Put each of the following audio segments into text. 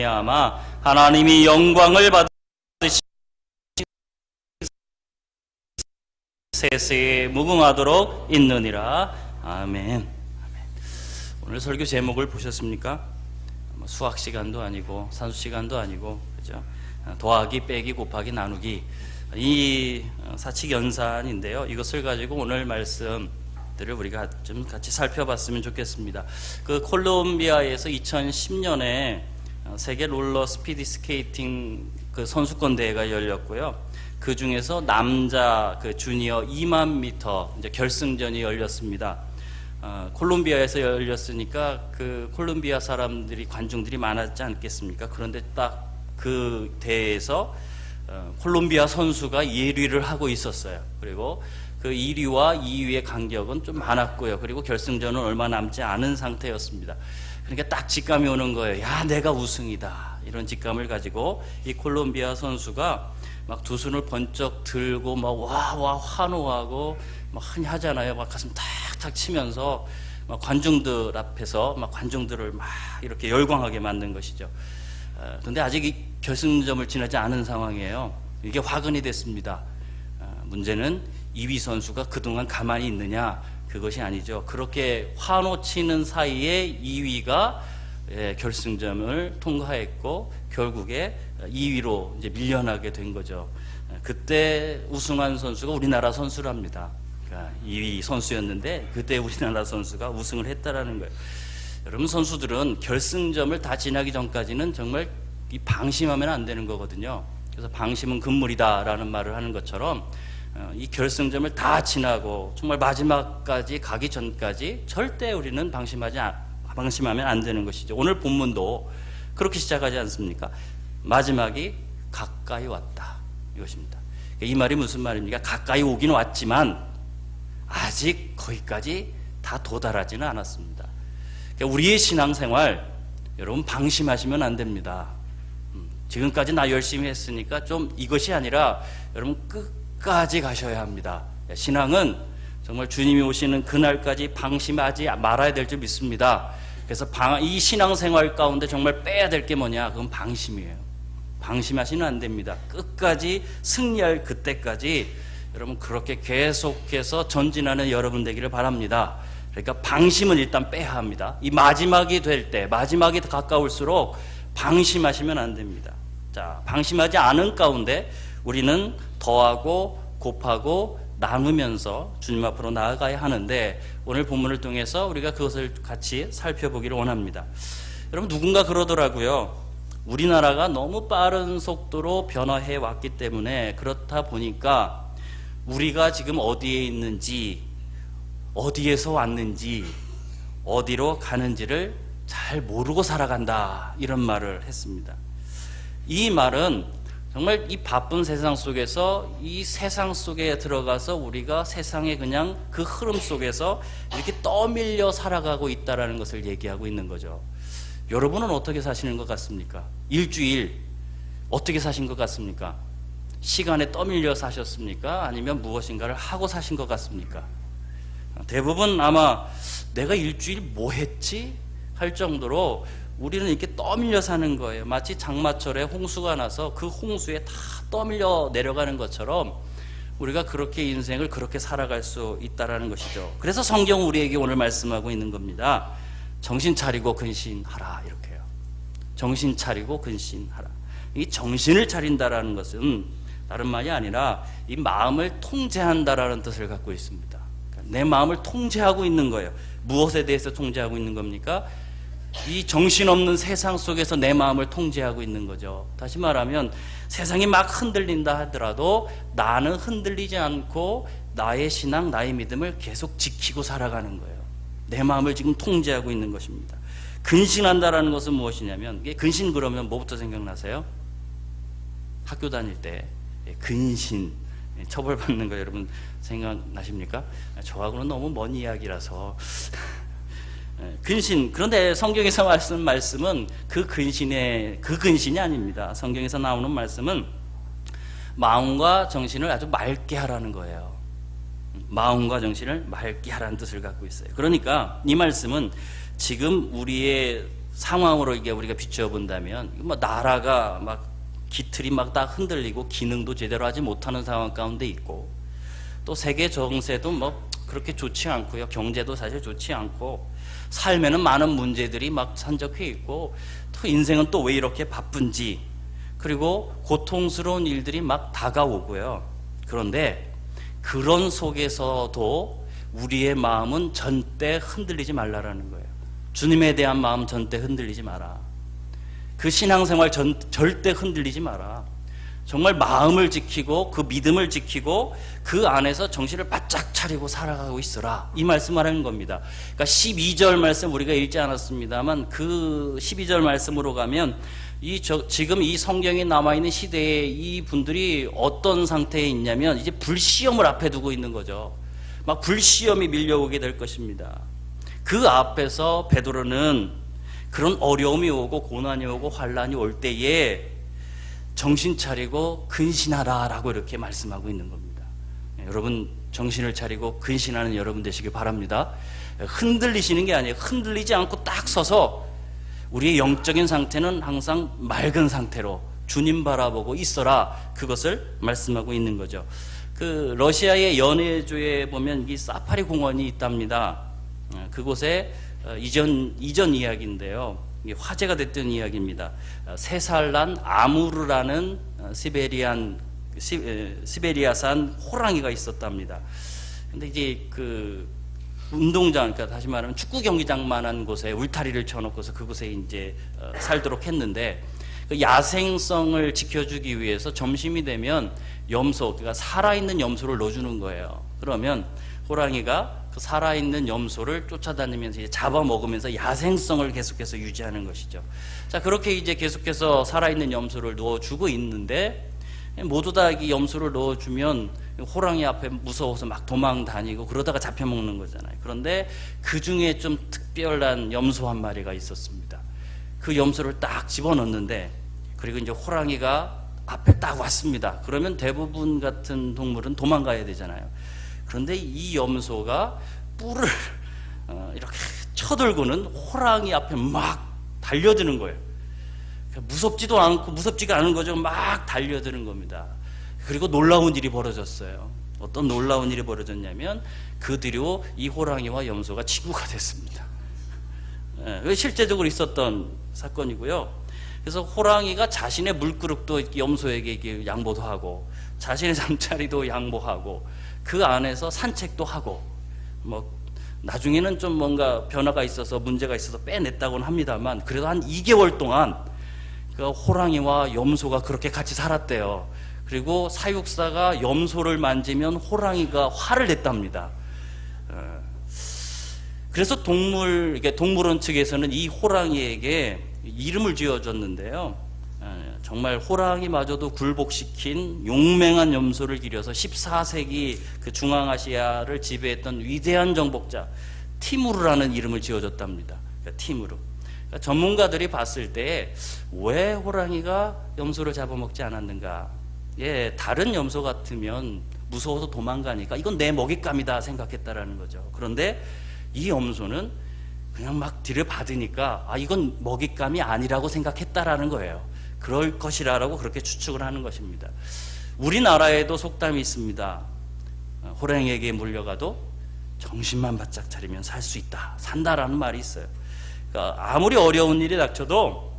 아마 하나님이 영광을 받으시 세세에 무궁하도록 있느니라. 아멘. 오늘 설교 제목을 보셨습니까? 수학 시간도 아니고 산수 시간도 아니고, 그죠? 더하기, 빼기, 곱하기, 나누기, 이 사칙연산인데요. 이것을 가지고 오늘 말씀들을 우리가 좀 같이 살펴봤으면 좋겠습니다. 그 콜롬비아에서 2010년에 세계 롤러 스피드 스케이팅 그 선수권 대회가 열렸고요. 그 중에서 남자 그 주니어 2만 미터 이제 결승전이 열렸습니다. 콜롬비아에서 열렸으니까 그 콜롬비아 사람들이, 관중들이 많았지 않겠습니까? 그런데 딱 그 대회에서 콜롬비아 선수가 1위를 하고 있었어요. 그리고 그 1위와 2위의 간격은 좀 많았고요. 그리고 결승전은 얼마 남지 않은 상태였습니다. 그러니까 딱 직감이 오는 거예요. 야, 내가 우승이다. 이런 직감을 가지고 이 콜롬비아 선수가 막 두 손을 번쩍 들고 막 와 환호하고 막 흔히 하잖아요. 막 가슴 탁탁 치면서 막 관중들 앞에서 막 관중들을 막 이렇게 열광하게 만든 것이죠. 그런데 아직 이 결승점을 지나지 않은 상황이에요. 이게 화근이 됐습니다. 문제는 2위 선수가 그동안 가만히 있느냐, 그것이 아니죠. 그렇게 환호치는 사이에 2위가 결승점을 통과했고 결국에 2위로 이제 밀려나게 된 거죠. 그때 우승한 선수가 우리나라 선수랍니다. 그러니까 2위 선수였는데 그때 우리나라 선수가 우승을 했다라는 거예요. 여러분, 선수들은 결승점을 다 지나기 전까지는 정말 이 방심하면 안 되는 거거든요. 그래서 방심은 금물이다라는 말을 하는 것처럼 이 결승점을 다 지나고 정말 마지막까지 가기 전까지 절대 우리는 방심하면 안 되는 것이죠. 오늘 본문도 그렇게 시작하지 않습니까? 마지막이 가까이 왔다, 이것입니다. 이 말이 무슨 말입니까? 가까이 오긴 왔지만 아직 거기까지 다 도달하지는 않았습니다. 그러니까 우리의 신앙생활, 여러분, 방심하시면 안 됩니다. 지금까지 나 열심히 했으니까 좀, 이것이 아니라 여러분 끝까지 가셔야 합니다. 신앙은 정말 주님이 오시는 그날까지 방심하지 말아야 될 줄 믿습니다. 그래서 이 신앙생활 가운데 정말 빼야 될 게 뭐냐? 그건 방심이에요. 방심하시면 안 됩니다. 끝까지 승리할 그때까지 여러분 그렇게 계속해서 전진하는 여러분 되기를 바랍니다. 그러니까 방심은 일단 빼야 합니다. 이 마지막이 될 때, 마지막이 가까울수록 방심하시면 안 됩니다. 자, 방심하지 않은 가운데 우리는 더하고 곱하고 나누면서 주님 앞으로 나아가야 하는데, 오늘 본문을 통해서 우리가 그것을 같이 살펴보기를 원합니다. 여러분, 누군가 그러더라고요. 우리나라가 너무 빠른 속도로 변화해 왔기 때문에, 그렇다 보니까 우리가 지금 어디에 있는지, 어디에서 왔는지, 어디로 가는지를 잘 모르고 살아간다, 이런 말을 했습니다. 이 말은 정말 이 바쁜 세상 속에서, 이 세상 속에 들어가서 우리가 세상의 그냥 그 흐름 속에서 이렇게 떠밀려 살아가고 있다는 것을 얘기하고 있는 거죠. 여러분은 어떻게 사시는 것 같습니까? 일주일 어떻게 사신 것 같습니까? 시간에 떠밀려 사셨습니까? 아니면 무엇인가를 하고 사신 것 같습니까? 대부분 아마 내가 일주일 뭐 했지? 할 정도로 우리는 이렇게 떠밀려 사는 거예요. 마치 장마철에 홍수가 나서 그 홍수에 다 떠밀려 내려가는 것처럼 우리가 그렇게 인생을 그렇게 살아갈 수 있다는 것이죠. 그래서 성경은 우리에게 오늘 말씀하고 있는 겁니다. 정신 차리고 근신하라, 이렇게요. 정신 차리고 근신하라. 이 정신을 차린다라는 것은 다른 말이 아니라 이 마음을 통제한다라는 뜻을 갖고 있습니다. 그러니까 내 마음을 통제하고 있는 거예요. 무엇에 대해서 통제하고 있는 겁니까? 이 정신없는 세상 속에서 내 마음을 통제하고 있는 거죠. 다시 말하면 세상이 막 흔들린다 하더라도 나는 흔들리지 않고 나의 신앙, 나의 믿음을 계속 지키고 살아가는 거예요. 내 마음을 지금 통제하고 있는 것입니다. 근신한다라는 것은 무엇이냐면, 근신 그러면 뭐부터 생각나세요? 학교 다닐 때 근신, 처벌받는 거 여러분 생각나십니까? 저하고는 너무 먼 이야기라서 근신. 그런데 성경에서 말씀은 그 근신이 아닙니다. 성경에서 나오는 말씀은 마음과 정신을 아주 맑게 하라는 거예요. 마음과 정신을 맑게 하라는 뜻을 갖고 있어요. 그러니까 이 말씀은 지금 우리의 상황으로 이게 우리가 비추어 본다면 뭐 나라가 막 기틀이 막 다 흔들리고 기능도 제대로 하지 못하는 상황 가운데 있고, 또 세계 정세도 뭐 그렇게 좋지 않고요. 경제도 사실 좋지 않고, 삶에는 많은 문제들이 막 산적해 있고, 또 인생은 또 왜 이렇게 바쁜지, 그리고 고통스러운 일들이 막 다가오고요. 그런데 그런 속에서도 우리의 마음은 절대 흔들리지 말라라는 거예요. 주님에 대한 마음 절대 흔들리지 마라. 그 신앙생활 절대 흔들리지 마라. 정말 마음을 지키고 그 믿음을 지키고 그 안에서 정신을 바짝 차리고 살아가고 있어라, 이 말씀을 하는 겁니다. 그러니까 12절 말씀 우리가 읽지 않았습니다만, 그 12절 말씀으로 가면 지금 이 성경에 남아있는 시대에 이 분들이 어떤 상태에 있냐면 이제 불시험을 앞에 두고 있는 거죠. 막 불시험이 밀려오게 될 것입니다. 그 앞에서 베드로는 그런 어려움이 오고 고난이 오고 환난이 올 때에 정신 차리고 근신하라 라고 이렇게 말씀하고 있는 겁니다. 여러분, 정신을 차리고 근신하는 여러분 되시길 바랍니다. 흔들리시는 게 아니에요. 흔들리지 않고 딱 서서 우리의 영적인 상태는 항상 맑은 상태로 주님 바라보고 있어라, 그것을 말씀하고 있는 거죠. 그 러시아의 연해주에 보면 이 사파리 공원이 있답니다. 그곳에 이전 이야기인데요, 화제가 됐던 이야기입니다. 3살 난 아무르라는 시베리아산 호랑이가 있었답니다. 근데 이제 그 운동장, 그러니까 다시 말하면 축구 경기장만한 곳에 울타리를 쳐놓고서 그곳에 이제 살도록 했는데, 그 야생성을 지켜주기 위해서 점심이 되면 염소, 그러니까 살아있는 염소를 넣어주는 거예요. 그러면 호랑이가 그 살아있는 염소를 쫓아다니면서 이제 잡아먹으면서 야생성을 계속해서 유지하는 것이죠. 자, 그렇게 이제 계속해서 살아있는 염소를 넣어주고 있는데, 모두 다 이 염소를 넣어주면 호랑이 앞에 무서워서 막 도망 다니고 그러다가 잡혀먹는 거잖아요. 그런데 그 중에 좀 특별한 염소 한 마리가 있었습니다. 그 염소를 딱 집어넣는데, 그리고 이제 호랑이가 앞에 딱 왔습니다. 그러면 대부분 같은 동물은 도망가야 되잖아요. 그런데 이 염소가 뿔을 이렇게 쳐들고는 호랑이 앞에 막 달려드는 거예요. 무섭지도 않고 무섭지가 않은 거죠. 막 달려드는 겁니다. 그리고 놀라운 일이 벌어졌어요. 어떤 놀라운 일이 벌어졌냐면, 그 뒤로 이 호랑이와 염소가 친구가 됐습니다. 실제적으로 있었던 사건이고요. 그래서 호랑이가 자신의 물그릇도 염소에게 양보도 하고, 자신의 잠자리도 양보하고, 그 안에서 산책도 하고, 뭐 나중에는 좀 뭔가 변화가 있어서 문제가 있어서 빼냈다고는 합니다만, 그래도 한 2개월 동안 그 호랑이와 염소가 그렇게 같이 살았대요. 그리고 사육사가 염소를 만지면 호랑이가 화를 냈답니다. 그래서 동물원 측에서는 이 호랑이에게 이름을 지어줬는데요, 정말 호랑이마저도 굴복시킨 용맹한 염소를 기려서 14세기 그 중앙아시아를 지배했던 위대한 정복자 티무르라는 이름을 지어줬답니다. 그러니까 티무르. 그러니까 전문가들이 봤을 때 왜 호랑이가 염소를 잡아먹지 않았는가? 다른 염소 같으면 무서워서 도망가니까 이건 내 먹잇감이다 생각했다라는 거죠. 그런데 이 염소는 그냥 막 들여받으니까 이건 먹잇감이 아니라고 생각했다라는 거예요. 그럴 것이라고 그렇게 추측을 하는 것입니다. 우리나라에도 속담이 있습니다. 호랑이에게 물려가도 정신만 바짝 차리면 살 수 있다, 산다라는 말이 있어요. 그러니까 아무리 어려운 일이 닥쳐도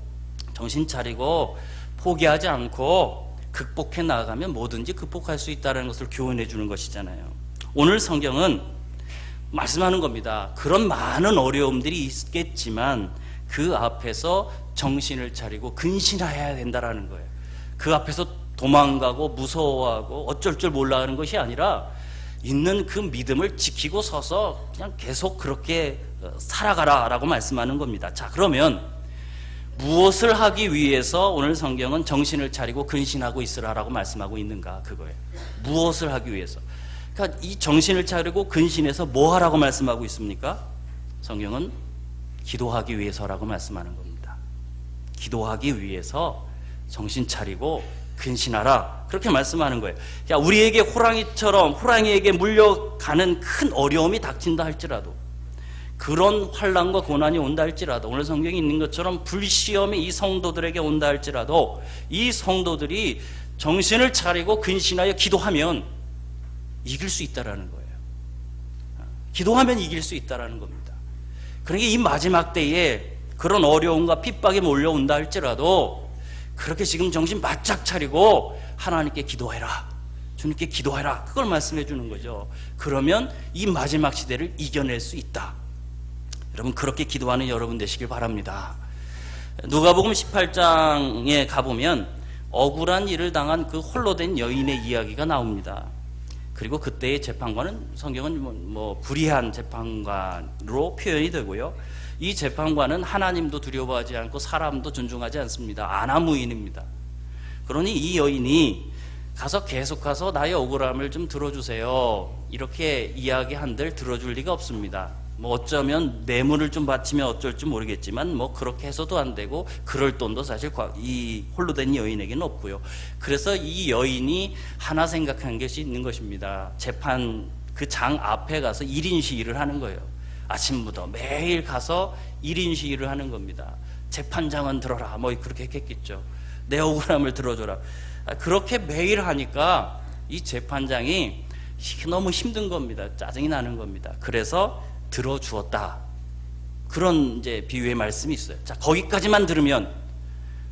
정신 차리고 포기하지 않고 극복해 나가면 뭐든지 극복할 수 있다는 것을 교훈해 주는 것이잖아요. 오늘 성경은 말씀하는 겁니다. 그런 많은 어려움들이 있겠지만 그 앞에서 정신을 차리고 근신해야 된다라는 거예요. 그 앞에서 도망가고 무서워하고 어쩔 줄 몰라 하는 것이 아니라 있는 그 믿음을 지키고 서서 그냥 계속 그렇게 살아가라 라고 말씀하는 겁니다. 자, 그러면 무엇을 하기 위해서 오늘 성경은 정신을 차리고 근신하고 있으라 라고 말씀하고 있는가, 그거예요. 무엇을 하기 위해서. 그러니까 이 정신을 차리고 근신해서 뭐 하라고 말씀하고 있습니까? 성경은 기도하기 위해서라고 말씀하는 겁니다. 기도하기 위해서 정신 차리고 근신하라, 그렇게 말씀하는 거예요. 야, 우리에게 호랑이에게 물려가는 큰 어려움이 닥친다 할지라도, 그런 환난과 고난이 온다 할지라도, 오늘 성경에 있는 것처럼 불시험이 이 성도들에게 온다 할지라도 이 성도들이 정신을 차리고 근신하여 기도하면 이길 수 있다라는 거예요. 기도하면 이길 수 있다라는 겁니다. 그러니까 이 마지막 때에 그런 어려움과 핍박이 몰려온다 할지라도 그렇게 지금 정신 바짝 차리고 하나님께 기도해라, 주님께 기도해라, 그걸 말씀해 주는 거죠. 그러면 이 마지막 시대를 이겨낼 수 있다. 여러분, 그렇게 기도하는 여러분 되시길 바랍니다. 누가복음 18장에 가보면 억울한 일을 당한 그 홀로 된 여인의 이야기가 나옵니다. 그리고 그때의 재판관은 성경은 뭐 불의한 재판관으로 표현이 되고요. 이 재판관은 하나님도 두려워하지 않고 사람도 존중하지 않습니다. 아나무인입니다. 그러니 이 여인이 가서 계속 가서 나의 억울함을 좀 들어주세요, 이렇게 이야기한들 들어줄 리가 없습니다. 뭐 어쩌면 뇌물을 좀 바치면 어쩔지 모르겠지만 뭐 그렇게 해서도 안 되고 그럴 돈도 사실 이 홀로 된 여인에게는 없고요. 그래서 이 여인이 하나 생각한 것이 있는 것입니다. 재판 그 장 앞에 가서 1인 시위를 하는 거예요. 아침부터 매일 가서 1인 시위를 하는 겁니다. 재판장은 들어라, 뭐 그렇게 했겠죠. 내 억울함을 들어줘라. 그렇게 매일 하니까 이 재판장이 너무 힘든 겁니다. 짜증이 나는 겁니다. 그래서 들어주었다. 그런 이제 비유의 말씀이 있어요. 자, 거기까지만 들으면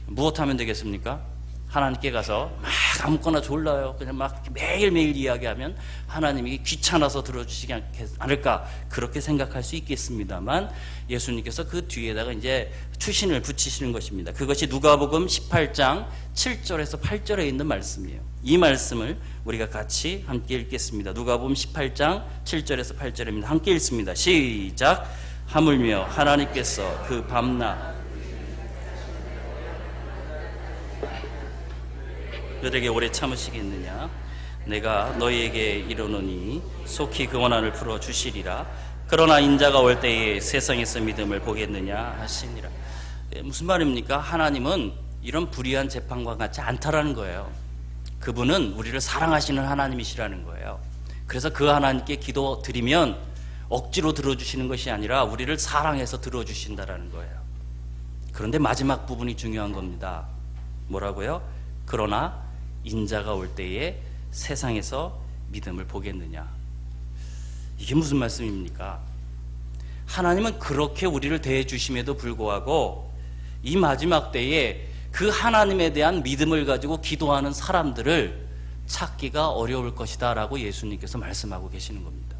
무엇하면 되겠습니까? 하나님께 가서 막 아무거나 졸라요, 그냥 막 매일매일 이야기하면 하나님이 귀찮아서 들어주시지 않을까, 그렇게 생각할 수 있겠습니다만 예수님께서 그 뒤에다가 이제 추신을 붙이시는 것입니다. 그것이 누가복음 18장 7절에서 8절에 있는 말씀이에요. 이 말씀을 우리가 같이 함께 읽겠습니다. 누가복음 18장 7절에서 8절입니다. 함께 읽습니다. 시작. 하물며 하나님께서 그 밤낮 그들에게 오래 참으시겠느냐? 내가 너희에게 이르노니 속히 그 원한을 풀어 주시리라. 그러나 인자가 올 때에 세상에서 믿음을 보겠느냐 하시니라. 무슨 말입니까? 하나님은 이런 불의한 재판과 같지 않다라는 거예요. 그분은 우리를 사랑하시는 하나님이시라는 거예요. 그래서 그 하나님께 기도 드리면 억지로 들어주시는 것이 아니라 우리를 사랑해서 들어주신다라는 거예요. 그런데 마지막 부분이 중요한 겁니다. 뭐라고요? 그러나 인자가 올 때에 세상에서 믿음을 보겠느냐. 이게 무슨 말씀입니까? 하나님은 그렇게 우리를 대해 주심에도 불구하고 이 마지막 때에 그 하나님에 대한 믿음을 가지고 기도하는 사람들을 찾기가 어려울 것이다 라고 예수님께서 말씀하고 계시는 겁니다.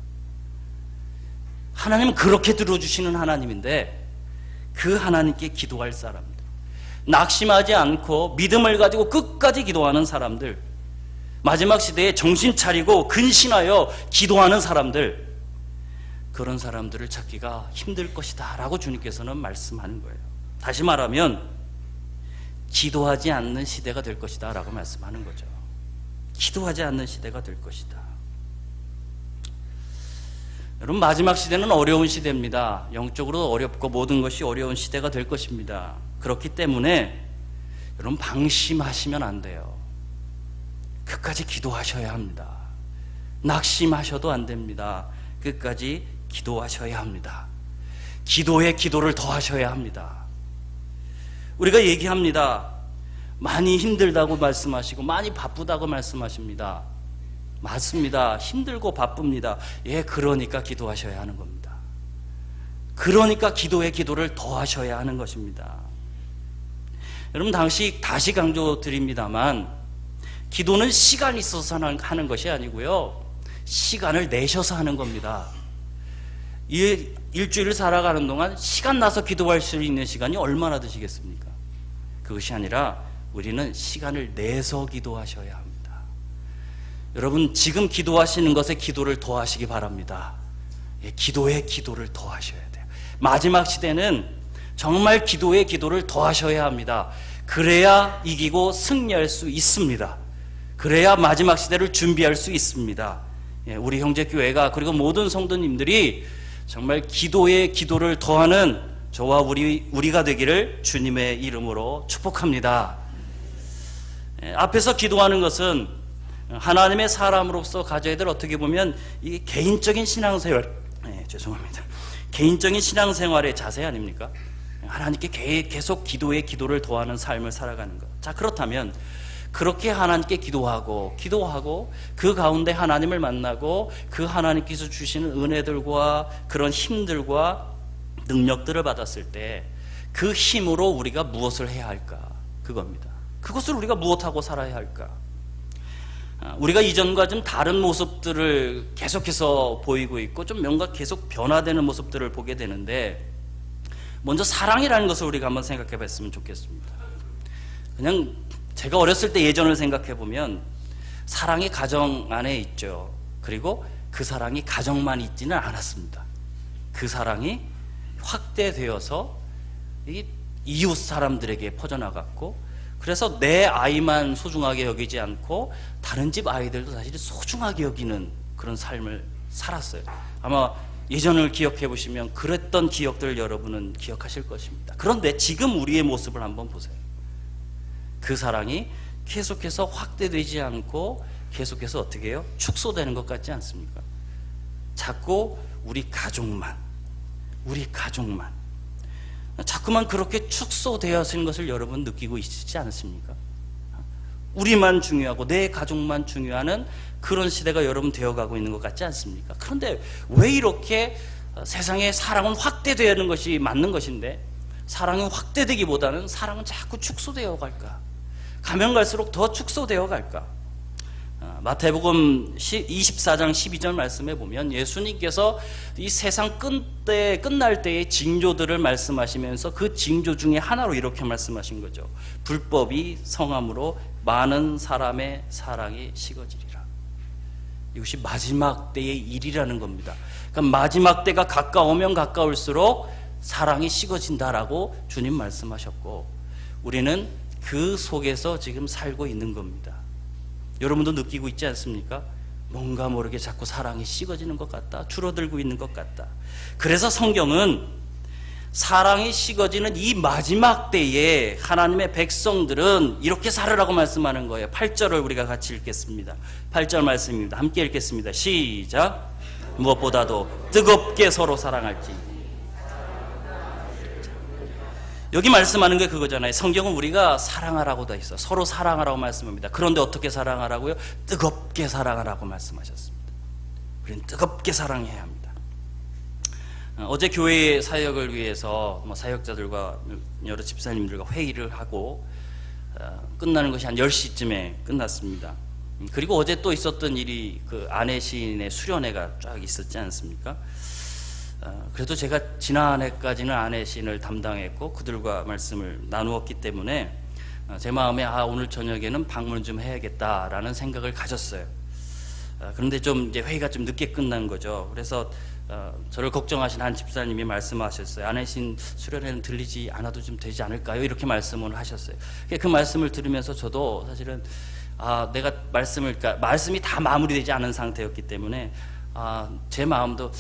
하나님은 그렇게 들어주시는 하나님인데 그 하나님께 기도할 사람들, 낙심하지 않고 믿음을 가지고 끝까지 기도하는 사람들, 마지막 시대에 정신 차리고 근신하여 기도하는 사람들, 그런 사람들을 찾기가 힘들 것이다 라고 주님께서는 말씀하는 거예요. 다시 말하면 기도하지 않는 시대가 될 것이다 라고 말씀하는 거죠. 기도하지 않는 시대가 될 것이다. 여러분, 마지막 시대는 어려운 시대입니다. 영적으로 어렵고 모든 것이 어려운 시대가 될 것입니다. 그렇기 때문에 여러분, 방심하시면 안 돼요. 끝까지 기도하셔야 합니다. 낙심하셔도 안 됩니다. 끝까지 기도하셔야 합니다. 기도에 기도를 더하셔야 합니다. 우리가 얘기합니다. 많이 힘들다고 말씀하시고 많이 바쁘다고 말씀하십니다. 맞습니다. 힘들고 바쁩니다. 예, 그러니까 기도하셔야 하는 겁니다. 그러니까 기도에 기도를 더하셔야 하는 것입니다. 여러분, 다시 강조드립니다만 기도는 시간이 있어서 하는 것이 아니고요, 시간을 내셔서 하는 겁니다. 이 일주일을 살아가는 동안 시간 나서 기도할 수 있는 시간이 얼마나 드시겠습니까? 그것이 아니라 우리는 시간을 내서 기도하셔야 합니다. 여러분, 지금 기도하시는 것에 기도를 더하시기 바랍니다. 예, 기도에 기도를 더하셔야 돼요. 마지막 시대는 정말 기도에 기도를 더하셔야 합니다. 그래야 이기고 승리할 수 있습니다. 그래야 마지막 시대를 준비할 수 있습니다. 예, 우리 형제교회가, 그리고 모든 성도님들이 정말 기도에 기도를 더하는 저와 우리가 되기를 주님의 이름으로 축복합니다. 예, 앞에서 기도하는 것은 하나님의 사람으로서 가져야 될, 어떻게 보면 이 개인적인 신앙생활, 죄송합니다. 개인적인 신앙생활의 자세 아닙니까? 하나님께 계속 기도를 더하는 삶을 살아가는 것. 자, 그렇다면 그렇게 하나님께 기도하고 그 가운데 하나님을 만나고 그 하나님께서 주시는 은혜들과 그런 힘들과 능력들을 받았을 때 그 힘으로 우리가 무엇을 해야 할까? 그겁니다. 그것을 우리가 무엇하고 살아야 할까? 우리가 이전과 좀 다른 모습들을 계속해서 보이고 있고 좀 뭔가 계속 변화되는 모습들을 보게 되는데, 먼저 사랑이라는 것을 우리가 한번 생각해 봤으면 좋겠습니다. 그냥 제가 어렸을 때 예전을 생각해 보면 사랑이 가정 안에 있죠. 그리고 그 사랑이 가정만 있지는 않았습니다. 그 사랑이 확대되어서 이 이웃 사람들에게 퍼져나갔고, 그래서 내 아이만 소중하게 여기지 않고 다른 집 아이들도 사실 소중하게 여기는 그런 삶을 살았어요. 아마 예전을 기억해 보시면 그랬던 기억들을 여러분은 기억하실 것입니다. 그런데 지금 우리의 모습을 한번 보세요. 그 사랑이 계속해서 확대되지 않고 계속해서 어떻게 해요? 축소되는 것 같지 않습니까? 자꾸 우리 가족만 자꾸만 그렇게 축소되어지는 것을 여러분 느끼고 있지 않습니까? 우리만 중요하고 내 가족만 중요하는 그런 시대가 여러분 되어가고 있는 것 같지 않습니까? 그런데 왜 이렇게 세상에 사랑은 확대되는 것이 맞는 것인데 사랑이 확대되기보다는 사랑은 자꾸 축소되어 갈까? 가면 갈수록 더 축소되어 갈까? 마태복음 24장 12절 말씀에 보면 예수님께서 이 세상 끝날 때의 징조들을 말씀하시면서 그 징조 중에 하나로 이렇게 말씀하신 거죠. 불법이 성함으로 많은 사람의 사랑이 식어지리라. 이것이 마지막 때의 일이라는 겁니다. 그러니까 마지막 때가 가까우면 가까울수록 사랑이 식어진다라고 주님 말씀하셨고, 우리는 그 속에서 지금 살고 있는 겁니다. 여러분도 느끼고 있지 않습니까? 뭔가 모르게 자꾸 사랑이 식어지는 것 같다, 줄어들고 있는 것 같다. 그래서 성경은 사랑이 식어지는 이 마지막 때에 하나님의 백성들은 이렇게 살으라고 말씀하는 거예요. 8절을 우리가 같이 읽겠습니다. 8절 말씀입니다. 함께 읽겠습니다. 시작. 무엇보다도 뜨겁게 서로 사랑할지. 여기 말씀하는 게 그거잖아요. 성경은 우리가 사랑하라고 돼 있어. 서로 사랑하라고 말씀합니다. 그런데 어떻게 사랑하라고요? 뜨겁게 사랑하라고 말씀하셨습니다. 우리는 뜨겁게 사랑해야 합니다. 어제 교회 사역을 위해서 사역자들과 여러 집사님들과 회의를 하고 끝나는 것이 한 10시쯤에 끝났습니다. 그리고 어제 또 있었던 일이 그 아내 시인의 수련회가 쫙 있었지 않습니까? 그래도 제가 지난해까지는 아내 시인을 담당했고 그들과 말씀을 나누었기 때문에 제 마음에 오늘 저녁에는 방문 좀 해야겠다라는 생각을 가졌어요. 그런데 좀 이제 회의가 좀 늦게 끝난 거죠. 그래서 저를 걱정하신 한 집사님이 말씀하셨어요. 아내 시인 수련회는 들리지 않아도 좀 되지 않을까요? 이렇게 말씀을 하셨어요. 그 말씀을 들으면서 저도 사실은 내가 그러니까 말씀이 다 마무리되지 않은 상태였기 때문에 제 마음도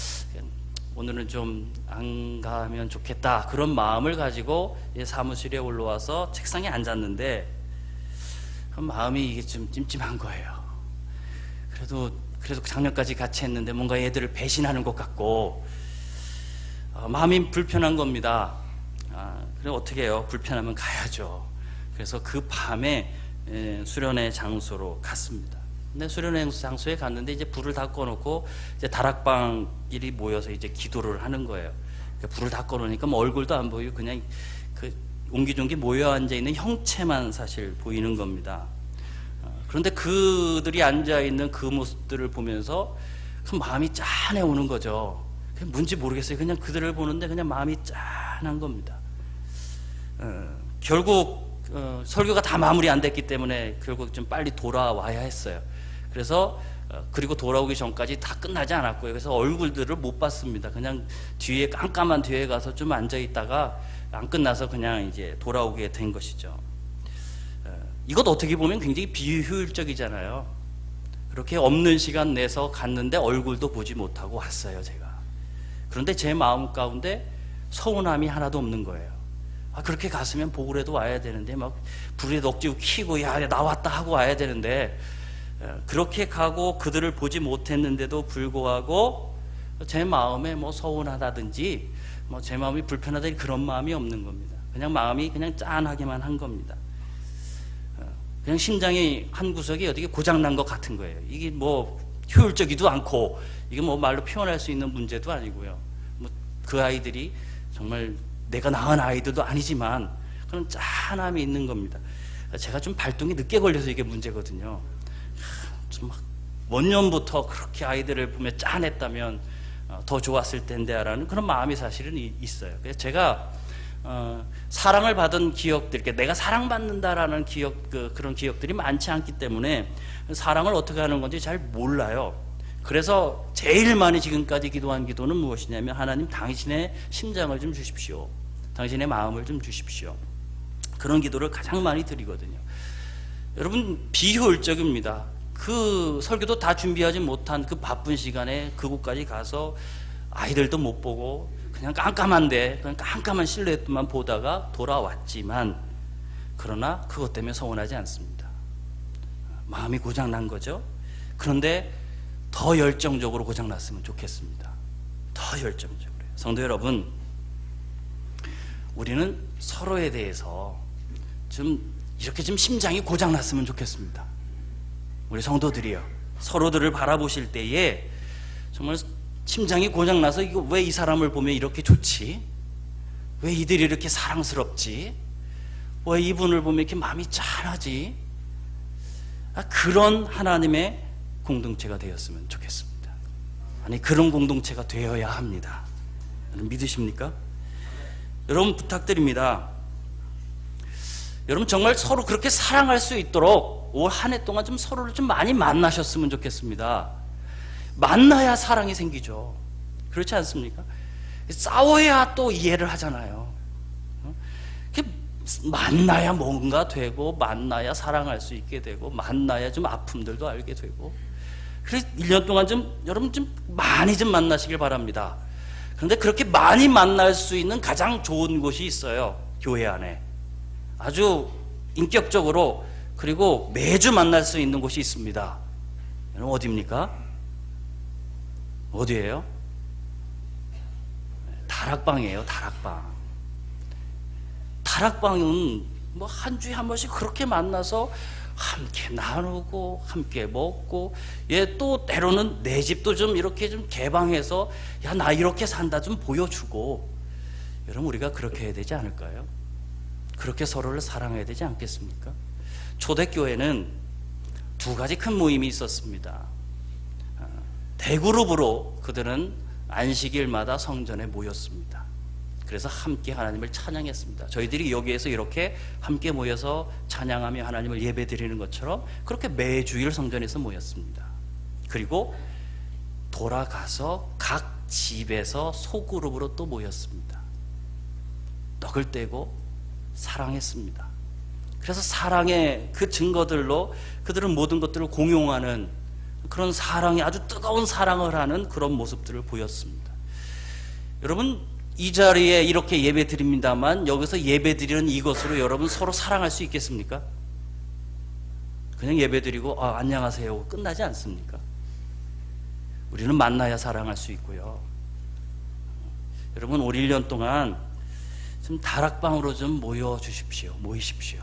오늘은 좀 안 가면 좋겠다, 그런 마음을 가지고 사무실에 올라와서 책상에 앉았는데 마음이 이게 좀 찜찜한 거예요. 그래도 작년까지 같이 했는데 뭔가 애들을 배신하는 것 같고 마음이 불편한 겁니다. 그래 어떻게 해요? 불편하면 가야죠. 그래서 그 밤에 수련회 장소로 갔습니다. 근데 수련회 장소에 갔는데 이제 불을 다 꺼놓고 이제 다락방끼리 모여서 이제 기도를 하는 거예요. 그러니까 불을 다 꺼놓으니까 뭐 얼굴도 안 보이고 그냥 그 옹기종기 모여 앉아 있는 형체만 사실 보이는 겁니다. 그런데 그들이 앉아 있는 그 모습들을 보면서 그 마음이 짠해 오는 거죠. 그게 뭔지 모르겠어요. 그냥 그들을 보는데 그냥 마음이 짠한 겁니다. 결국 설교가 다 마무리 안 됐기 때문에 결국 좀 빨리 돌아와야 했어요. 그래서 그리고 돌아오기 전까지 다 끝나지 않았고요. 그래서 얼굴들을 못 봤습니다. 그냥 뒤에 깜깜한 뒤에 가서 좀 앉아 있다가 안 끝나서 그냥 이제 돌아오게 된 것이죠. 이것 어떻게 보면 굉장히 비효율적이잖아요. 그렇게 없는 시간 내서 갔는데 얼굴도 보지 못하고 왔어요, 제가. 그런데 제 마음 가운데 서운함이 하나도 없는 거예요. 그렇게 갔으면 보고라도 와야 되는데 막 불에 넋지고 키고 야 나왔다 하고 와야 되는데 그렇게 가고 그들을 보지 못했는데도 불구하고 제 마음에 뭐 서운하다든지 뭐 제 마음이 불편하다든지 그런 마음이 없는 겁니다. 그냥 마음이 그냥 짠하기만 한 겁니다. 그냥 심장이 한 구석이 어떻게 고장난 것 같은 거예요. 이게 뭐 효율적이도 않고 이게 뭐 말로 표현할 수 있는 문제도 아니고요. 뭐 그 아이들이 정말 내가 낳은 아이들도 아니지만 그런 짠함이 있는 겁니다. 제가 좀 발동이 늦게 걸려서 이게 문제거든요. 좀 막 원년부터 그렇게 아이들을 보며 짠했다면 더 좋았을 텐데라는 그런 마음이 사실은 있어요. 그래서 제가 사랑을 받은 기억들, 내가 사랑받는다라는 그런 기억들이 많지 않기 때문에 사랑을 어떻게 하는 건지 잘 몰라요. 그래서 제일 많이 지금까지 기도한 기도는 무엇이냐면, 하나님 당신의 심장을 좀 주십시오. 당신의 마음을 좀 주십시오. 그런 기도를 가장 많이 드리거든요. 여러분, 비효율적입니다. 그 설교도 다 준비하지 못한 그 바쁜 시간에 그곳까지 가서 아이들도 못 보고 그냥 깜깜한데 그냥 깜깜한 실루엣만 보다가 돌아왔지만, 그러나 그것 때문에 서운하지 않습니다. 마음이 고장난 거죠. 그런데 더 열정적으로 고장났으면 좋겠습니다. 더 열정적으로요. 성도 여러분, 우리는 서로에 대해서 좀 이렇게 좀 심장이 고장났으면 좋겠습니다. 우리 성도들이요, 서로들을 바라보실 때에 정말 심장이 고장나서 이거 왜 이 사람을 보면 이렇게 좋지? 왜 이들이 이렇게 사랑스럽지? 왜 이분을 보면 이렇게 마음이 짠하지? 그런 하나님의 공동체가 되었으면 좋겠습니다. 아니, 그런 공동체가 되어야 합니다. 여러분 믿으십니까? 여러분 부탁드립니다. 여러분 정말 서로 그렇게 사랑할 수 있도록 올 한 해 동안 좀 서로를 좀 많이 만나셨으면 좋겠습니다. 만나야 사랑이 생기죠. 그렇지 않습니까? 싸워야 또 이해를 하잖아요. 만나야 뭔가 되고, 만나야 사랑할 수 있게 되고, 만나야 좀 아픔들도 알게 되고. 그래서 1년 동안 좀 여러분 좀 많이 좀 만나시길 바랍니다. 그런데 그렇게 많이 만날 수 있는 가장 좋은 곳이 있어요. 교회 안에 아주 인격적으로, 그리고 매주 만날 수 있는 곳이 있습니다. 여러분 어디입니까? 어디예요? 다락방이에요. 다락방. 다락방은 뭐 한 주에 한 번씩 그렇게 만나서 함께 나누고 함께 먹고, 또 때로는 내 집도 좀 이렇게 좀 개방해서 야, 나 이렇게 산다 좀 보여주고. 여러분 우리가 그렇게 해야 되지 않을까요? 그렇게 서로를 사랑해야 되지 않겠습니까? 초대교회는 두 가지 큰 모임이 있었습니다. 대그룹으로 그들은 안식일마다 성전에 모였습니다. 그래서 함께 하나님을 찬양했습니다. 저희들이 여기에서 이렇게 함께 모여서 찬양하며 하나님을 예배드리는 것처럼 그렇게 매주일 성전에서 모였습니다. 그리고 돌아가서 각 집에서 소그룹으로 또 모였습니다. 떡을 떼고 사랑했습니다. 그래서 사랑의 그 증거들로 그들은 모든 것들을 공용하는 그런 사랑이, 아주 뜨거운 사랑을 하는 그런 모습들을 보였습니다. 여러분 이 자리에 이렇게 예배 드립니다만, 여기서 예배 드리는 이것으로 여러분 서로 사랑할 수 있겠습니까? 그냥 예배 드리고 안녕하세요 끝나지 않습니까? 우리는 만나야 사랑할 수 있고요. 여러분 올 1년 동안 좀 다락방으로 좀 모이십시오.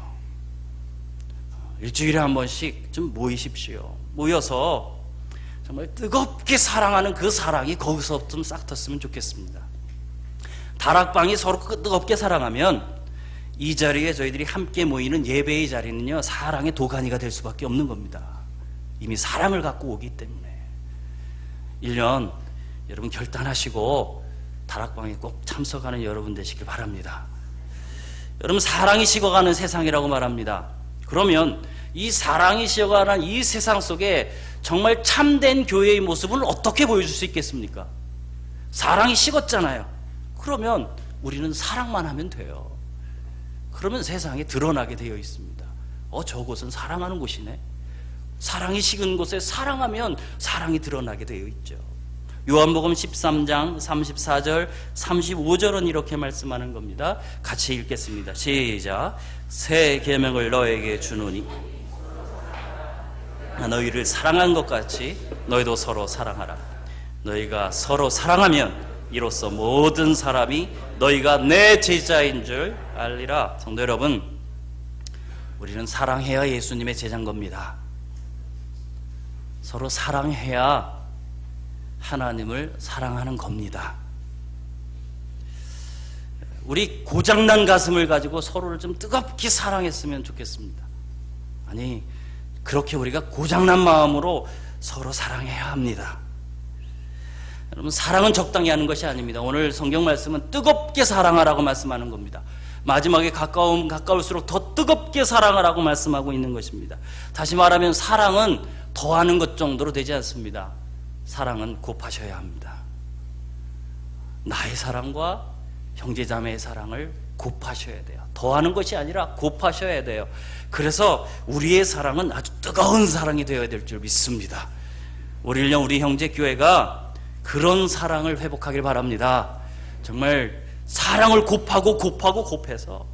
일주일에 한 번씩 좀 모이십시오. 모여서 정말 뜨겁게 사랑하는 그 사랑이 거기서 좀 싹 텄으면 좋겠습니다. 다락방이 서로 뜨겁게 사랑하면 이 자리에 저희들이 함께 모이는 예배의 자리는요, 사랑의 도가니가 될 수밖에 없는 겁니다. 이미 사랑을 갖고 오기 때문에. 1년 여러분 결단하시고 다락방에 꼭 참석하는 여러분 되시길 바랍니다. 여러분 사랑이 식어가는 세상이라고 말합니다. 그러면 이 사랑이 식어가는 이 세상 속에 정말 참된 교회의 모습을 어떻게 보여줄 수 있겠습니까? 사랑이 식었잖아요. 그러면 우리는 사랑만 하면 돼요. 그러면 세상에 드러나게 되어 있습니다. 저곳은 사랑하는 곳이네. 사랑이 식은 곳에 사랑하면 사랑이 드러나게 되어 있죠. 요한복음 13장 34절 35절은 이렇게 말씀하는 겁니다. 같이 읽겠습니다. 시작. 새 계명을 너에게 주노니 너희를 사랑한 것 같이 너희도 서로 사랑하라. 너희가 서로 사랑하면 이로써 모든 사람이 너희가 내 제자인 줄 알리라. 성도 여러분, 우리는 사랑해야 예수님의 제자인 겁니다. 서로 사랑해야 하나님을 사랑하는 겁니다. 우리 고장난 가슴을 가지고 서로를 좀 뜨겁게 사랑했으면 좋겠습니다. 아니, 그렇게 우리가 고장난 마음으로 서로 사랑해야 합니다. 여러분, 사랑은 적당히 하는 것이 아닙니다. 오늘 성경 말씀은 뜨겁게 사랑하라고 말씀하는 겁니다. 마지막에 가까우면 가까울수록 더 뜨겁게 사랑하라고 말씀하고 있는 것입니다. 다시 말하면 사랑은 더하는 것 정도로 되지 않습니다. 사랑은 곱하셔야 합니다. 나의 사랑과 형제자매의 사랑을 곱하셔야 돼요. 더하는 것이 아니라 곱하셔야 돼요. 그래서 우리의 사랑은 아주 뜨거운 사랑이 되어야 될 줄 믿습니다. 우리 형제 교회가 그런 사랑을 회복하길 바랍니다. 정말 사랑을 곱해서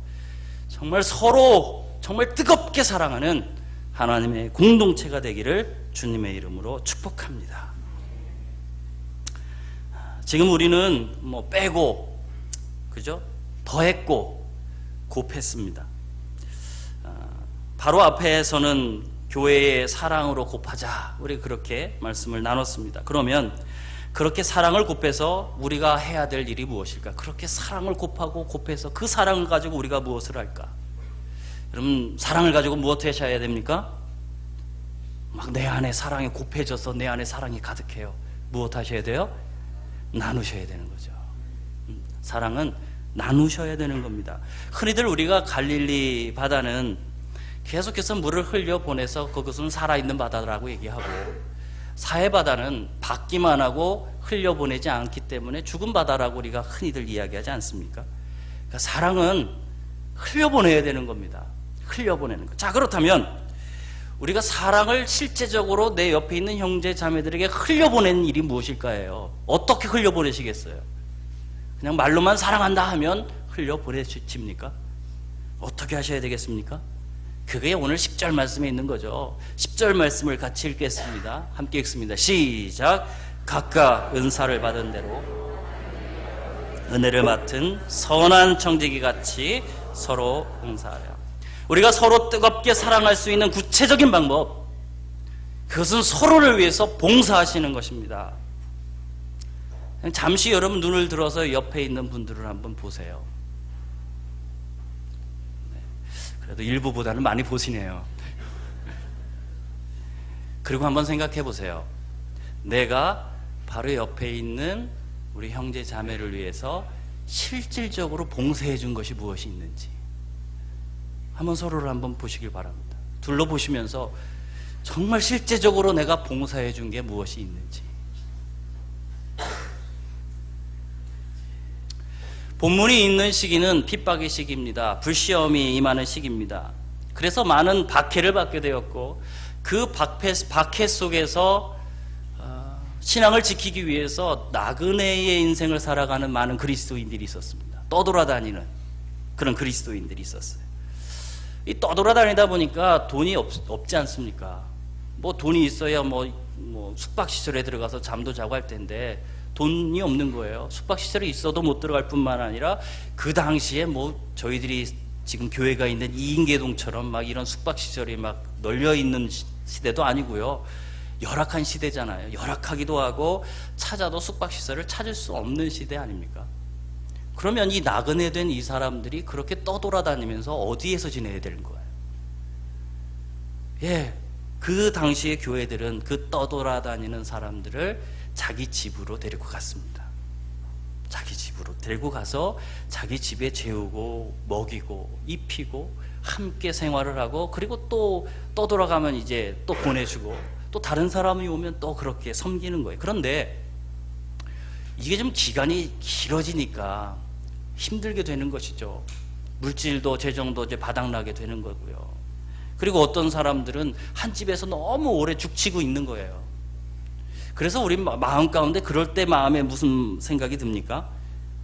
정말 서로 정말 뜨겁게 사랑하는 하나님의 공동체가 되기를 주님의 이름으로 축복합니다. 지금 우리는 뭐 빼고, 그죠? 더했고, 곱했습니다. 바로 앞에서는 교회의 사랑으로 곱하자, 우리 그렇게 말씀을 나눴습니다. 그러면 그렇게 사랑을 곱해서 우리가 해야 될 일이 무엇일까? 그렇게 사랑을 곱하고 곱해서 그 사랑을 가지고 우리가 무엇을 할까? 여러분, 사랑을 가지고 무엇 하셔야 됩니까? 막 내 안에 사랑이 곱해져서 내 안에 사랑이 가득해요. 무엇 하셔야 돼요? 나누셔야 되는 거죠. 사랑은 나누셔야 되는 겁니다. 흔히들 우리가 갈릴리 바다는 계속해서 물을 흘려보내서 그것은 살아있는 바다라고 얘기하고, 사해 바다는 받기만 하고 흘려보내지 않기 때문에 죽은 바다라고 우리가 흔히들 이야기하지 않습니까? 그러니까 사랑은 흘려보내야 되는 겁니다. 흘려보내는 것. 자, 그렇다면 우리가 사랑을 실제적으로 내 옆에 있는 형제 자매들에게 흘려보내는 일이 무엇일까요? 어떻게 흘려보내시겠어요? 그냥 말로만 사랑한다 하면 흘려보내십니까? 어떻게 하셔야 되겠습니까? 그게 오늘 10절 말씀에 있는 거죠. 10절 말씀을 같이 읽겠습니다. 함께 읽습니다. 시작. 각각 은사를 받은 대로 은혜를 맡은 선한 청지기 같이 서로 봉사하라. 우리가 서로 뜨겁게 사랑할 수 있는 구체적인 방법, 그것은 서로를 위해서 봉사하시는 것입니다. 잠시 여러분 눈을 들어서 옆에 있는 분들을 한번 보세요. 그래도 일부보다는 많이 보시네요. 그리고 한번 생각해 보세요. 내가 바로 옆에 있는 우리 형제 자매를 위해서 실질적으로 봉사해 준 것이 무엇이 있는지 한번 서로를 한번 보시길 바랍니다. 둘러보시면서 정말 실제적으로 내가 봉사해 준 게 무엇이 있는지. 본문이 있는 시기는 핍박의 시기입니다. 불시험이 임하는 시기입니다. 그래서 많은 박해를 받게 되었고, 그 박해 속에서 신앙을 지키기 위해서 나그네의 인생을 살아가는 많은 그리스도인들이 있었습니다. 떠돌아다니는 그런 그리스도인들이 있었어요. 이 떠돌아다니다 보니까 돈이 없지 않습니까? 뭐 돈이 있어야 뭐 숙박시설에 들어가서 잠도 자고 할 텐데 돈이 없는 거예요. 숙박시설에 있어도 못 들어갈 뿐만 아니라 그 당시에 뭐 저희들이 지금 교회가 있는 이인계동처럼 막 이런 숙박시설이 막 널려있는 시대도 아니고요. 열악한 시대잖아요. 열악하기도 하고 찾아도 숙박시설을 찾을 수 없는 시대 아닙니까? 그러면 이 나그네 된 이 사람들이 그렇게 떠돌아다니면서 어디에서 지내야 되는 거예요? 예, 그 당시의 교회들은 그 떠돌아다니는 사람들을 자기 집으로 데리고 갔습니다. 자기 집으로 데리고 가서 자기 집에 재우고 먹이고 입히고 함께 생활을 하고, 그리고 또 떠돌아가면 이제 또 보내주고, 또 다른 사람이 오면 또 그렇게 섬기는 거예요. 그런데 이게 좀 기간이 길어지니까 힘들게 되는 것이죠. 물질도 재정도 이제 바닥나게 되는 거고요. 그리고 어떤 사람들은 한 집에서 너무 오래 죽치고 있는 거예요. 그래서 우리 마음 가운데 그럴 때 마음에 무슨 생각이 듭니까?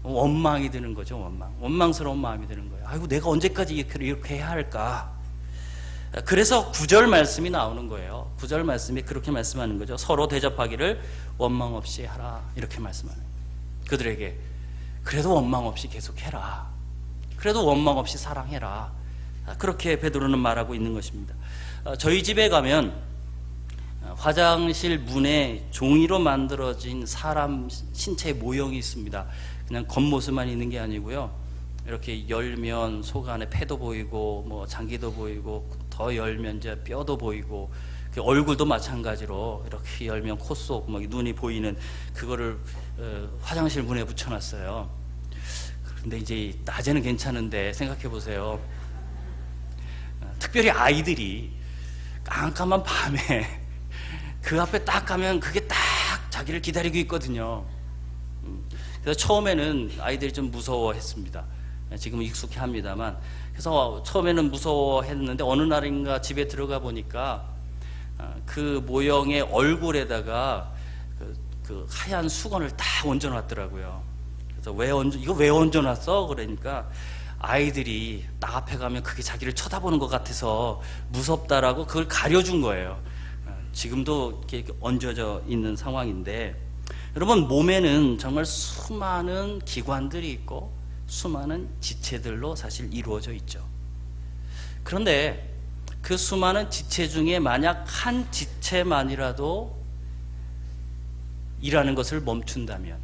원망이 드는 거죠. 원망스러운 마음이 드는 거예요. 아이고, 내가 언제까지 이렇게 해야 할까? 그래서 9절 말씀이 나오는 거예요. 9절 말씀이 그렇게 말씀하는 거죠. 서로 대접하기를 원망 없이 하라, 이렇게 말씀하는 거예요. 그들에게 그래도 원망 없이 계속해라, 그래도 원망 없이 사랑해라, 그렇게 베드로는 말하고 있는 것입니다. 저희 집에 가면 화장실 문에 종이로 만들어진 사람 신체 모형이 있습니다. 그냥 겉모습만 있는 게 아니고요, 이렇게 열면 속 안에 폐도 보이고 뭐 장기도 보이고, 더 열면 이제 뼈도 보이고, 그 얼굴도 마찬가지로 이렇게 열면 코 속 막 눈이 보이는 그거를 화장실 문에 붙여놨어요. 근데 이제 낮에는 괜찮은데 생각해 보세요. 특별히 아이들이 깜깜한 밤에 그 앞에 딱 가면 그게 딱 자기를 기다리고 있거든요. 그래서 처음에는 아이들이 좀 무서워했습니다. 지금은 익숙해 합니다만. 그래서 처음에는 무서워했는데 어느 날인가 집에 들어가 보니까 그 모형의 얼굴에다가 그 하얀 수건을 딱 얹어놨더라고요. 그래서 이거 왜 얹어놨어? 그러니까 아이들이 나 앞에 가면 그게 자기를 쳐다보는 것 같아서 무섭다라고 그걸 가려준 거예요. 지금도 이렇게 얹어져 있는 상황인데, 여러분, 몸에는 정말 수많은 기관들이 있고 수많은 지체들로 사실 이루어져 있죠. 그런데 그 수많은 지체 중에 만약 한 지체만이라도 일하는 것을 멈춘다면,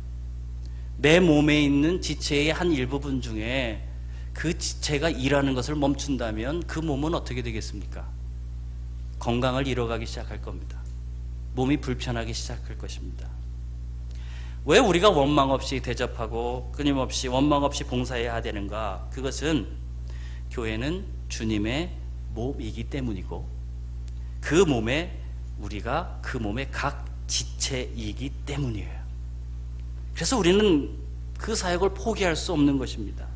내 몸에 있는 지체의 한 일부분 중에 그 지체가 일하는 것을 멈춘다면 그 몸은 어떻게 되겠습니까? 건강을 잃어가기 시작할 겁니다. 몸이 불편하기 시작할 것입니다. 왜 우리가 원망 없이 대접하고 끊임없이 원망 없이 봉사해야 되는가? 그것은 교회는 주님의 몸이기 때문이고, 그 몸에 우리가 그 몸의 각 지체이기 때문이에요. 그래서 우리는 그 사역을 포기할 수 없는 것입니다.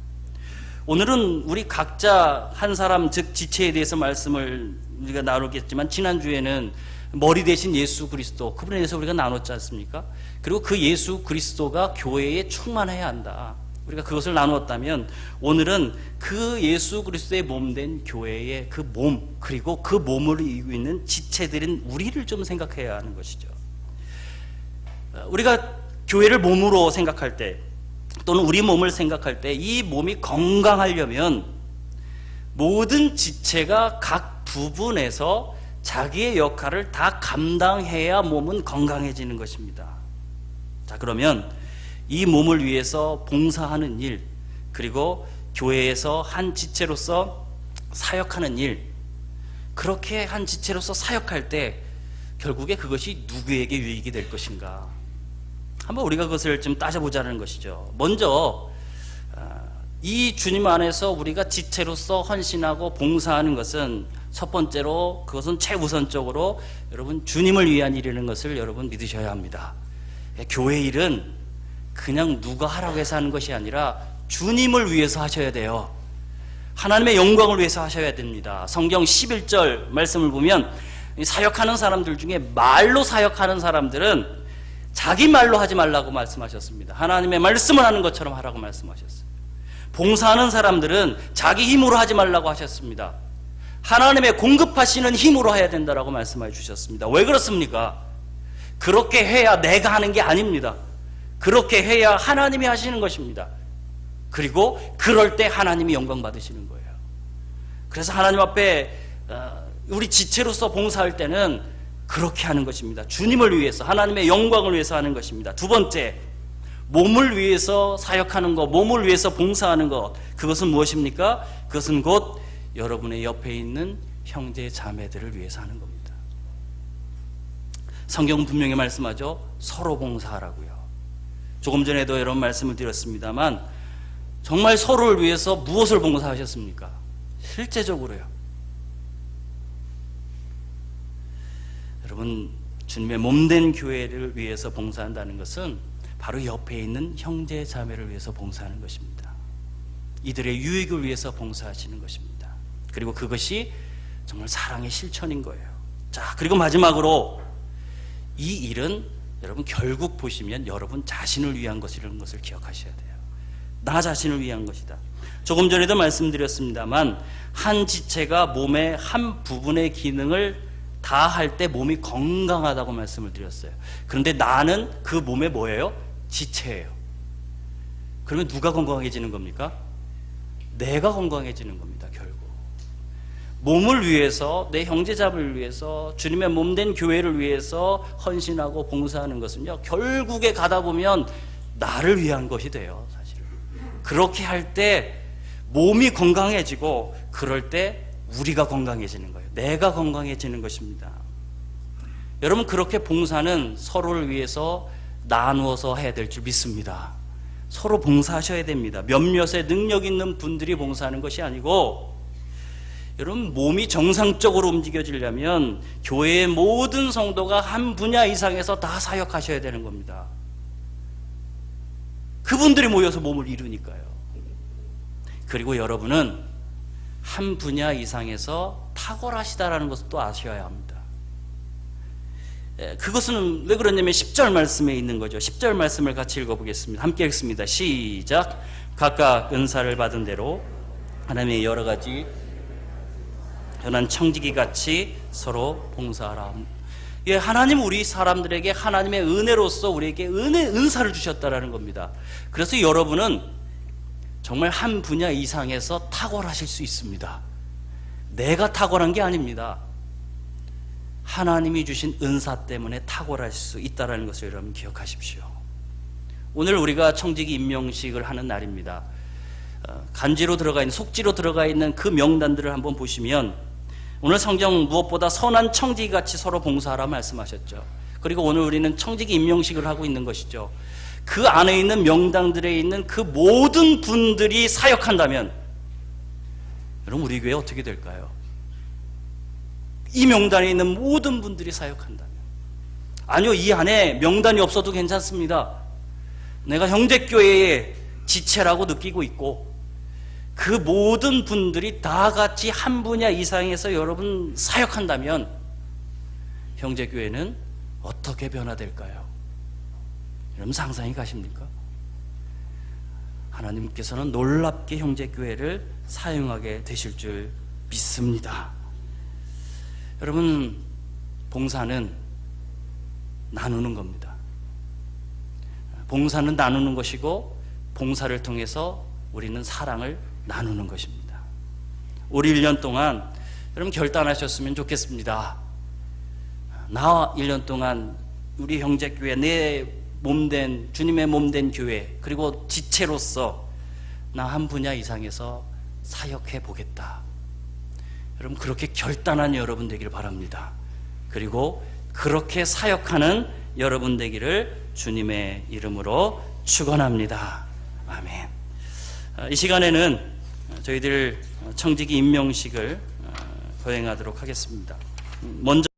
오늘은 우리 각자 한 사람, 즉 지체에 대해서 말씀을 우리가 나누겠지만, 지난주에는 머리 대신 예수 그리스도, 그분에 대해서 우리가 나눴지 않습니까? 그리고 그 예수 그리스도가 교회에 충만해야 한다, 우리가 그것을 나누었다면, 오늘은 그 예수 그리스도의 몸된 교회의 그 몸, 그리고 그 몸을 이루고 있는 지체들인 우리를 좀 생각해야 하는 것이죠. 우리가 교회를 몸으로 생각할 때, 또는 우리 몸을 생각할 때, 이 몸이 건강하려면 모든 지체가 각 부분에서 자기의 역할을 다 감당해야 몸은 건강해지는 것입니다. 자, 그러면 이 몸을 위해서 봉사하는 일, 그리고 교회에서 한 지체로서 사역하는 일, 그렇게 한 지체로서 사역할 때 결국에 그것이 누구에게 유익이 될 것인가? 한번 우리가 그것을 좀 따져보자는 것이죠. 먼저 이 주님 안에서 우리가 지체로서 헌신하고 봉사하는 것은, 첫 번째로 그것은 최우선적으로 여러분 주님을 위한 일이라는 것을 여러분 믿으셔야 합니다. 교회 일은 그냥 누가 하라고 해서 하는 것이 아니라 주님을 위해서 하셔야 돼요. 하나님의 영광을 위해서 하셔야 됩니다. 성경 11절 말씀을 보면, 사역하는 사람들 중에 말로 사역하는 사람들은 자기 말로 하지 말라고 말씀하셨습니다. 하나님의 말씀을 하는 것처럼 하라고 말씀하셨어요. 봉사하는 사람들은 자기 힘으로 하지 말라고 하셨습니다. 하나님의 공급하시는 힘으로 해야 된다라고 말씀해 주셨습니다. 왜 그렇습니까? 그렇게 해야 내가 하는 게 아닙니다. 그렇게 해야 하나님이 하시는 것입니다. 그리고 그럴 때 하나님이 영광 받으시는 거예요. 그래서 하나님 앞에 우리 지체로서 봉사할 때는 그렇게 하는 것입니다. 주님을 위해서, 하나님의 영광을 위해서 하는 것입니다. 두 번째, 몸을 위해서 사역하는 것, 몸을 위해서 봉사하는 것, 그것은 무엇입니까? 그것은 곧 여러분의 옆에 있는 형제 자매들을 위해서 하는 겁니다. 성경은 분명히 말씀하죠. 서로 봉사하라고요. 조금 전에도 여러분 말씀을 드렸습니다만, 정말 서로를 위해서 무엇을 봉사하셨습니까? 실제적으로요. 여러분, 주님의 몸된 교회를 위해서 봉사한다는 것은 바로 옆에 있는 형제 자매를 위해서 봉사하는 것입니다. 이들의 유익을 위해서 봉사하시는 것입니다. 그리고 그것이 정말 사랑의 실천인 거예요. 자, 그리고 마지막으로 이 일은 여러분 결국 보시면 여러분 자신을 위한 것이라는 것을 기억하셔야 돼요. 나 자신을 위한 것이다. 조금 전에도 말씀드렸습니다만 한 지체가 몸의 한 부분의 기능을 다 할 때 몸이 건강하다고 말씀을 드렸어요. 그런데 나는 그 몸의 뭐예요? 지체예요. 그러면 누가 건강해지는 겁니까? 내가 건강해지는 겁니다. 결국 몸을 위해서, 내 형제자매를 위해서, 주님의 몸된 교회를 위해서 헌신하고 봉사하는 것은요, 결국에 가다 보면 나를 위한 것이 돼요. 사실 그렇게 할 때 몸이 건강해지고, 그럴 때 우리가 건강해지는 거예요. 내가 건강해지는 것입니다. 여러분, 그렇게 봉사는 서로를 위해서 나누어서 해야 될 줄 믿습니다. 서로 봉사하셔야 됩니다. 몇몇의 능력 있는 분들이 봉사하는 것이 아니고, 여러분, 몸이 정상적으로 움직여지려면 교회의 모든 성도가 한 분야 이상에서 다 사역하셔야 되는 겁니다. 그분들이 모여서 몸을 이루니까요. 그리고 여러분은 한 분야 이상에서 탁월하시다라는 것을 또 아셔야 합니다. 그것은 왜 그러냐면 10절 말씀에 있는 거죠. 10절 말씀을 같이 읽어보겠습니다. 함께 읽습니다. 시작. 각각 은사를 받은 대로 하나님의 여러 가지 연한 청지기 같이 서로 봉사하라. 예, 하나님 우리 사람들에게 하나님의 은혜로서 우리에게 은사를 주셨다라는 겁니다. 그래서 여러분은 정말 한 분야 이상에서 탁월하실 수 있습니다. 내가 탁월한 게 아닙니다. 하나님이 주신 은사 때문에 탁월할 수 있다는 것을 여러분 기억하십시오. 오늘 우리가 청지기 임명식을 하는 날입니다. 간지로 들어가 있는, 속지로 들어가 있는 그 명단들을 한번 보시면 오늘 성경 무엇보다 선한 청지기같이 서로 봉사하라 말씀하셨죠. 그리고 오늘 우리는 청지기 임명식을 하고 있는 것이죠. 그 안에 있는 명단들에 있는 그 모든 분들이 사역한다면 여러분 우리 교회 어떻게 될까요? 이 명단에 있는 모든 분들이 사역한다면. 아니요, 이 안에 명단이 없어도 괜찮습니다. 내가 형제교회의 지체라고 느끼고 있고 그 모든 분들이 다 같이 한 분야 이상에서 여러분 사역한다면 형제교회는 어떻게 변화될까요? 여러분 상상이 가십니까? 하나님께서는 놀랍게 형제교회를 사용하게 되실 줄 믿습니다. 여러분, 봉사는 나누는 겁니다. 봉사는 나누는 것이고 봉사를 통해서 우리는 사랑을 나누는 것입니다. 올 1년 동안 여러분 결단하셨으면 좋겠습니다. 나 1년 동안 우리 형제교회, 내 몸된, 주님의 몸된 교회, 그리고 지체로서 나 한 분야 이상에서 사역해 보겠다. 여러분 그렇게 결단한 여러분 되기를 바랍니다. 그리고 그렇게 사역하는 여러분 되기를 주님의 이름으로 축원합니다. 아멘. 이 시간에는 저희들 청지기 임명식을 거행하도록 하겠습니다. 먼저